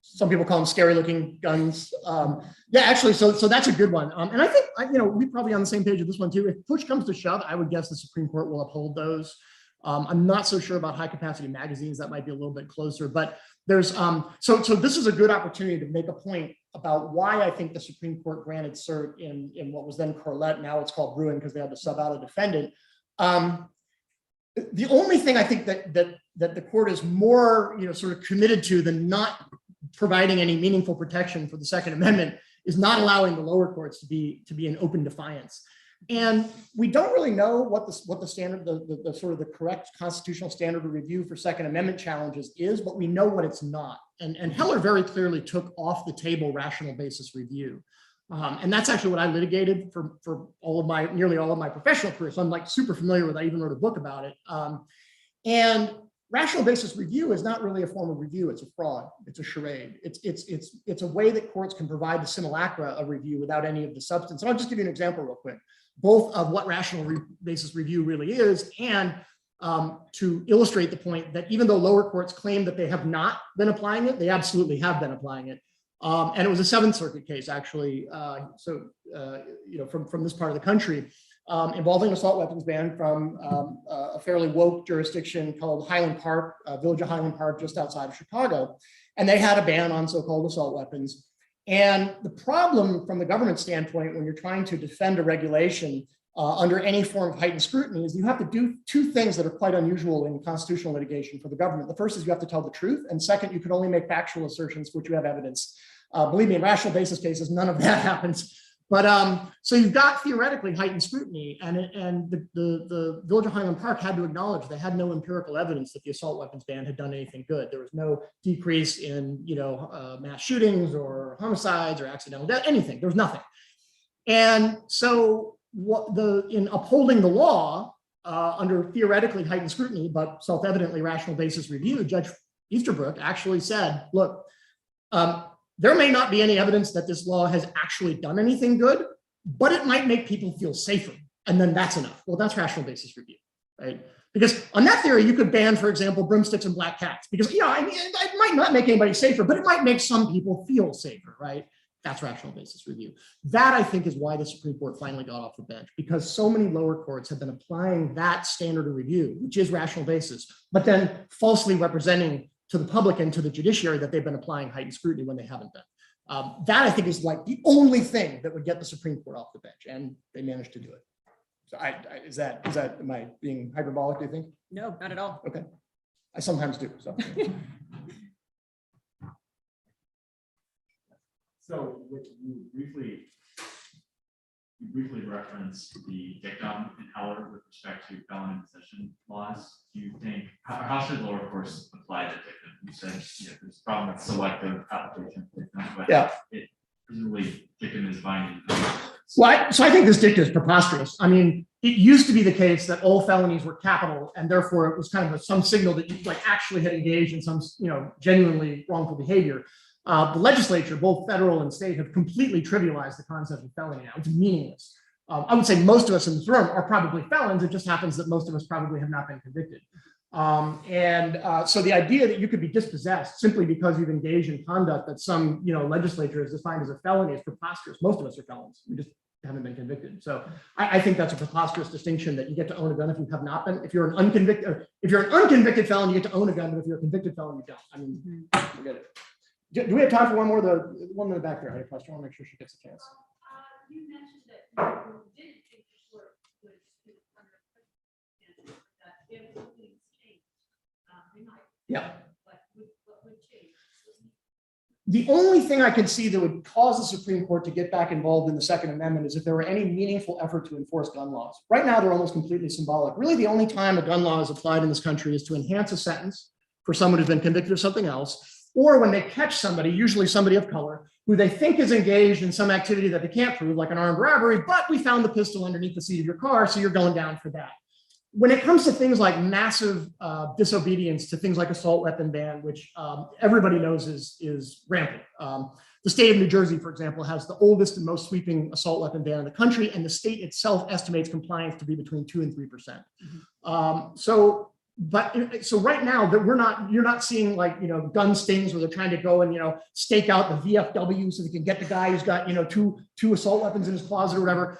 Some people call them scary looking guns. Yeah, actually, so that's a good one. And I think, we're probably on the same page with this one too. If push comes to shove, I would guess the Supreme Court will uphold those. I'm not so sure about high capacity magazines. That might be a little bit closer, but there's, so this is a good opportunity to make a point about why I think the Supreme Court granted cert in what was then Corlett. Now it's called Bruin because they had to sub out a defendant. The only thing I think that the court is more, sort of committed to than not providing any meaningful protection for the Second Amendment is not allowing the lower courts to be in open defiance. And we don't really know what the standard, the sort of the correct constitutional standard of review for Second Amendment challenges is, but we know what it's not. And Heller very clearly took off the table rational basis review. And that's actually what I litigated for nearly all of my professional career. So I'm like super familiar with it. I even wrote a book about it. And rational basis review is not really a form of review. It's a fraud. It's a charade. It's a way that courts can provide the simulacra of review without any of the substance. And I'll just give you an example real quick, both of what rational basis review really is, and to illustrate the point that even though lower courts claim that they have not been applying it, they absolutely have been applying it. And it was a Seventh Circuit case, actually, from this part of the country, involving an assault weapons ban from a fairly woke jurisdiction called Highland Park, Village of Highland Park, just outside of Chicago. And they had a ban on so-called assault weapons. And the problem from the government standpoint, when you're trying to defend a regulation, under any form of heightened scrutiny is you have to do two things that are quite unusual in constitutional litigation for the government. The first is you have to tell the truth. And second, you can only make factual assertions for which you have evidence. Believe me, in rational basis cases, none of that happens. But so you've got theoretically heightened scrutiny, and the Village of Highland Park had to acknowledge they had no empirical evidence that the assault weapons ban had done anything good. There was no decrease in mass shootings or homicides or accidental death, anything. There was nothing. And so in upholding the law under theoretically heightened scrutiny, but self-evidently rational basis review, Judge Easterbrook actually said, look, there may not be any evidence that this law has actually done anything good, but it might make people feel safer. And then that's enough. Well, that's rational basis review, right? Because on that theory, you could ban, for example, broomsticks and black cats, because it might not make anybody safer, but it might make some people feel safer, right? That's rational basis review. That, I think, is why the Supreme Court finally got off the bench, because so many lower courts have been applying that standard of review, which is rational basis, but then falsely representing to the public and to the judiciary that they've been applying heightened scrutiny when they haven't been. That, I think, is like the only thing that would get the Supreme Court off the bench, and they managed to do it. So is that, am I being hyperbolic, do you think? No, not at all. Okay. I sometimes do, so. So you briefly referenced the dictum in Heller with respect to felon in possession laws. Do you think, how should lower courts apply that dictum? You said, there's a problem with selective application, but yeah, it presumably dictum is binding. Well, so I think this dictum is preposterous. I mean, it used to be the case that all felonies were capital, and therefore it was kind of some signal that you actually had engaged in some genuinely wrongful behavior. The legislature, both federal and state, have completely trivialized the concept of felony now. It's meaningless. I would say most of us in this room are probably felons. It just happens that most of us probably have not been convicted. So the idea that you could be dispossessed simply because you've engaged in conduct that some legislature has defined as a felony is preposterous. Most of us are felons. We just haven't been convicted. So I think that's a preposterous distinction, that you get to own a gun if you have not been. If you're an unconvicted felon, you get to own a gun, but if you're a convicted felon, you don't. I mean, forget it. Do we have time for one more? The one in the back there, I had a question. I want to make sure she gets a chance. You mentioned that you didn't think the court was under that if things changed, they might. Yeah. But what would change? The only thing I could see that would cause the Supreme Court to get back involved in the Second Amendment is if there were any meaningful effort to enforce gun laws. Right now, they're almost completely symbolic. Really, the only time a gun law is applied in this country is to enhance a sentence for someone who's been convicted of something else, or when they catch somebody, usually somebody of color, who they think is engaged in some activity that they can't prove, like an armed robbery, but we found the pistol underneath the seat of your car, so you're going down for that. When it comes to things like massive disobedience to things like assault weapon ban, which everybody knows is rampant. The state of New Jersey, for example, has the oldest and most sweeping assault weapon ban in the country, and the state itself estimates compliance to be between 2 and 3%. So right now that you're not seeing gun stings where they're trying to go and stake out the VFW so they can get the guy who's got two assault weapons in his closet or whatever.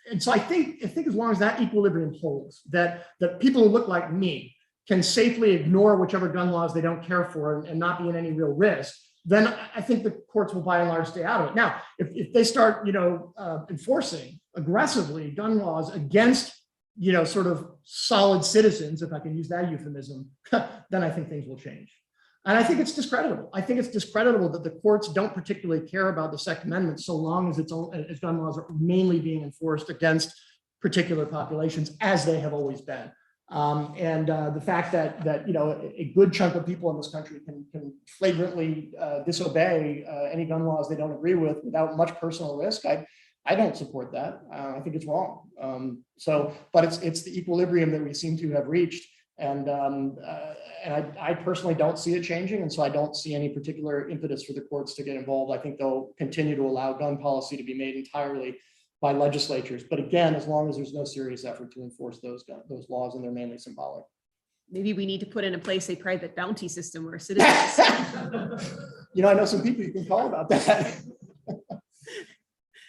And so I think as long as that equilibrium holds, that people who look like me can safely ignore whichever gun laws they don't care for and not be in any real risk, then I think the courts will by and large stay out of it. Now, if they start enforcing aggressively gun laws against sort of solid citizens, if I can use that euphemism, then I think things will change. And I think it's discreditable. I think it's discreditable that the courts don't particularly care about the Second Amendment so long as as gun laws are mainly being enforced against particular populations, as they have always been. The fact that a good chunk of people in this country can flagrantly disobey any gun laws they don't agree with without much personal risk, I don't support that. I think it's wrong. But it's the equilibrium that we seem to have reached, and I personally don't see it changing, and so I don't see any particular impetus for the courts to get involved. I think they'll continue to allow gun policy to be made entirely by legislatures. But again, as long as there's no serious effort to enforce those laws, and they're mainly symbolic. Maybe we need to put in place a private bounty system where citizens. I know some people you can call about that.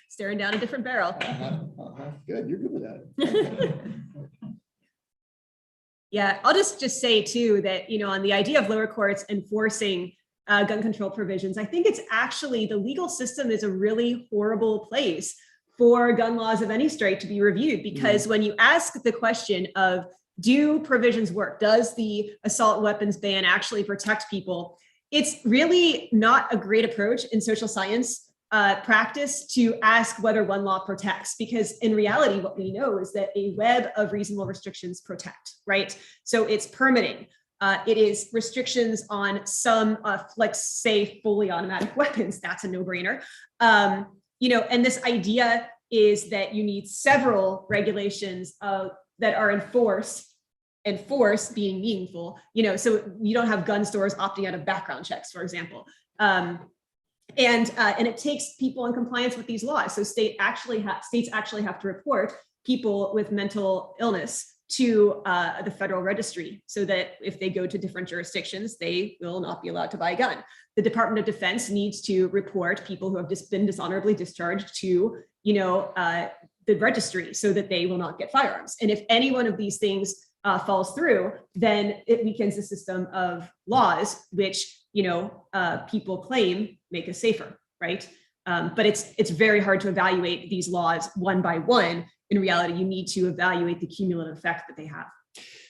Staring down a different barrel. Good, you're good with that. Yeah, I'll just say too that, on the idea of lower courts enforcing gun control provisions, I think it's actually the legal system is a really horrible place for gun laws of any stripe to be reviewed, because when you ask the question of, do provisions work? Does the assault weapons ban actually protect people? It's really not a great approach in social science practice to ask whether one law protects, because in reality, what we know is that a web of reasonable restrictions protect, right? So it's permitting. It is restrictions on some, like say, fully automatic weapons. That's a no-brainer. And this idea is that you need several regulations that are enforced, and force being meaningful, so you don't have gun stores opting out of background checks, for example. And it takes people in compliance with these laws. So states actually have to report people with mental illness to the federal registry, so that if they go to different jurisdictions, they will not be allowed to buy a gun. The Department of Defense needs to report people who have been dishonorably discharged to, the registry, so that they will not get firearms. And if any one of these things falls through, then it weakens the system of laws, which people claim make us safer, right? But it's very hard to evaluate these laws one by one. In reality, you need to evaluate the cumulative effect that they have.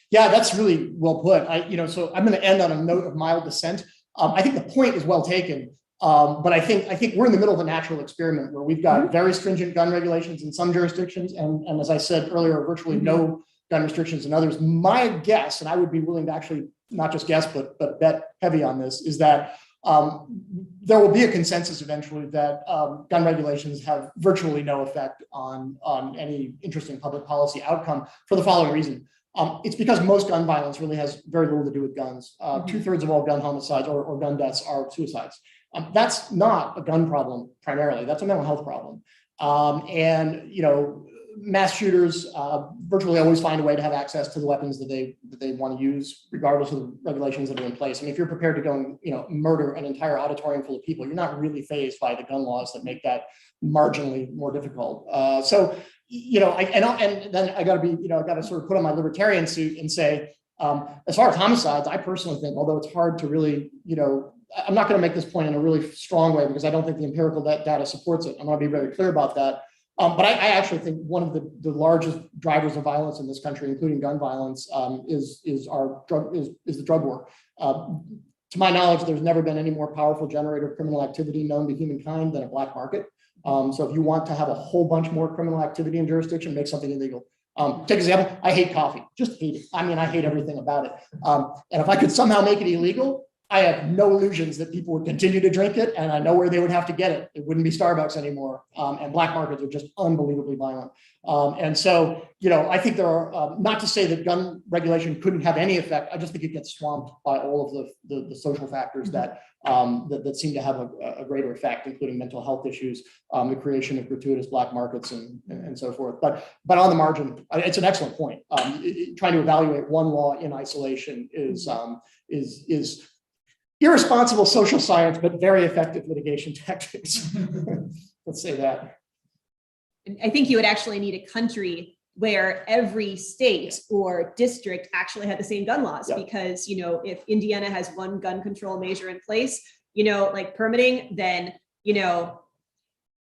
Yeah, that's really well put. So I'm going to end on a note of mild dissent. I think the point is well taken, but I think we're in the middle of a natural experiment where we've got very stringent gun regulations in some jurisdictions, and as I said earlier, virtually no gun restrictions in others. My guess, and I would be willing to actually not just guess, but bet heavy on this, is that there will be a consensus eventually that gun regulations have virtually no effect on any interesting public policy outcome, for the following reason. It's because most gun violence really has very little to do with guns. 2/3 of all gun homicides or gun deaths are suicides. That's not a gun problem primarily. That's a mental health problem. Mass shooters virtually always find a way to have access to the weapons that they want to use, regardless of the regulations that are in place. I mean, if you're prepared to go and murder an entire auditorium full of people, you're not really fazed by the gun laws that make that marginally more difficult. And then I got to sort of put on my libertarian suit and say, as far as homicides, I personally think, although it's hard to really, I'm not going to make this point in a really strong way because I don't think the empirical data supports it. I'm going to be very clear about that. But I actually think one of the largest drivers of violence in this country, including gun violence, is the drug war. To my knowledge, there's never been any more powerful generator of criminal activity known to humankind than a black market. So if you want to have a whole bunch more criminal activity in jurisdiction, make something illegal. Take example, I hate coffee, just hate it. I mean, I hate everything about it. And if I could somehow make it illegal, I have no illusions that people would continue to drink it, and I know where they would have to get it. It wouldn't be Starbucks anymore. And black markets are just unbelievably violent. And so, I think there are, not to say that gun regulation couldn't have any effect. I just think it gets swamped by all of the social factors that seem to have a greater effect, including mental health issues, the creation of gratuitous black markets, and so forth. But on the margin, it's an excellent point. Trying to evaluate one law in isolation is irresponsible social science, but very effective litigation tactics. Let's say that. I think you would actually need a country where every state or district actually had the same gun laws, because, if Indiana has one gun control measure in place, like permitting, then,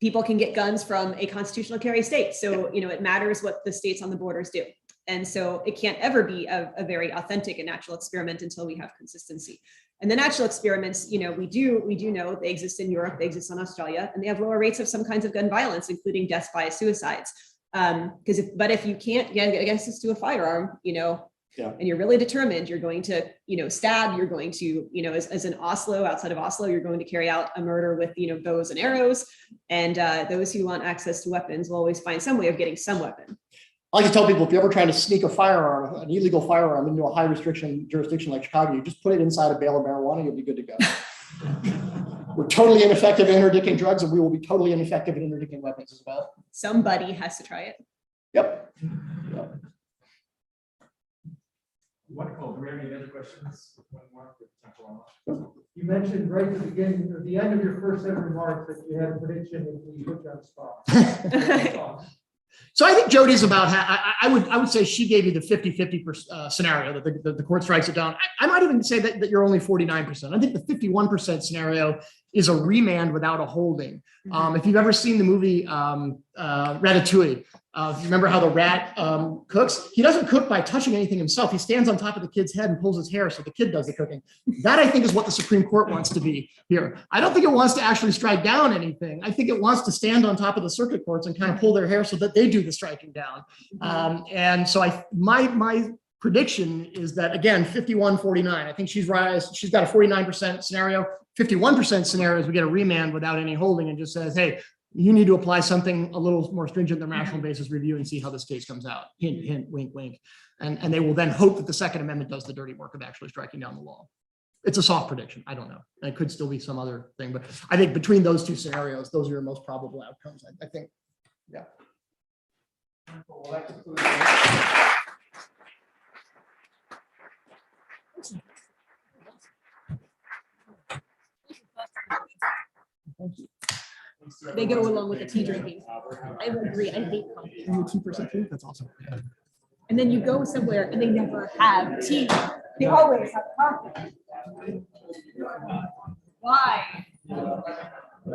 people can get guns from a constitutional carry state. So, it matters what the states on the borders do. And so it can't ever be a very authentic and natural experiment until we have consistency. And the natural experiments, we do know they exist in Europe, they exist in Australia, and they have lower rates of some kinds of gun violence, including deaths by suicides. But if you can't get access to a firearm, and you're really determined, you're going to, stab, you're going to, as in Oslo, outside of Oslo, you're going to carry out a murder with, bows and arrows. And those who want access to weapons will always find some way of getting some weapon. I like to tell people, if you're ever trying to sneak a firearm, an illegal firearm, into a high restriction jurisdiction like Chicago, you just put it inside a bale of marijuana, you'll be good to go. We're totally ineffective at interdicting drugs, and we will be totally ineffective at interdicting weapons as well. Somebody has to try it. Yep. Wonderful. Do we have any other questions? You mentioned right at the beginning, at the end of your first set of remarks, that you had a prediction that we looked on spot. So I think Jody's about, I would say she gave you the 50-50 scenario that the court strikes it down. I might even say that you're only 49%. I think the 51% scenario is a remand without a holding. If you've ever seen the movie Ratatouille, you remember how the rat cooks? He doesn't cook by touching anything himself. He stands on top of the kid's head and pulls his hair so the kid does the cooking. That, I think, is what the Supreme Court wants to be here. I don't think it wants to actually strike down anything. I think it wants to stand on top of the circuit courts and kind of pull their hair so that they do the striking down. And so my prediction is that, again, 51-49. I think she's got a 49% scenario. 51% scenario is we get a remand without any holding and just says, hey, you need to apply something a little more stringent than rational basis review and see how this case comes out. Hint, hint, wink, wink. And they will then hope that the Second Amendment does the dirty work of actually striking down the law. It's a soft prediction. I don't know. And it could still be some other thing, but I think between those two scenarios, those are your most probable outcomes. I think, yeah. Well, that concludes. They go along with the tea drinking. I agree. I hate coffee. 2% tea? That's awesome. And then you go somewhere and they never have tea. They always have coffee. Why?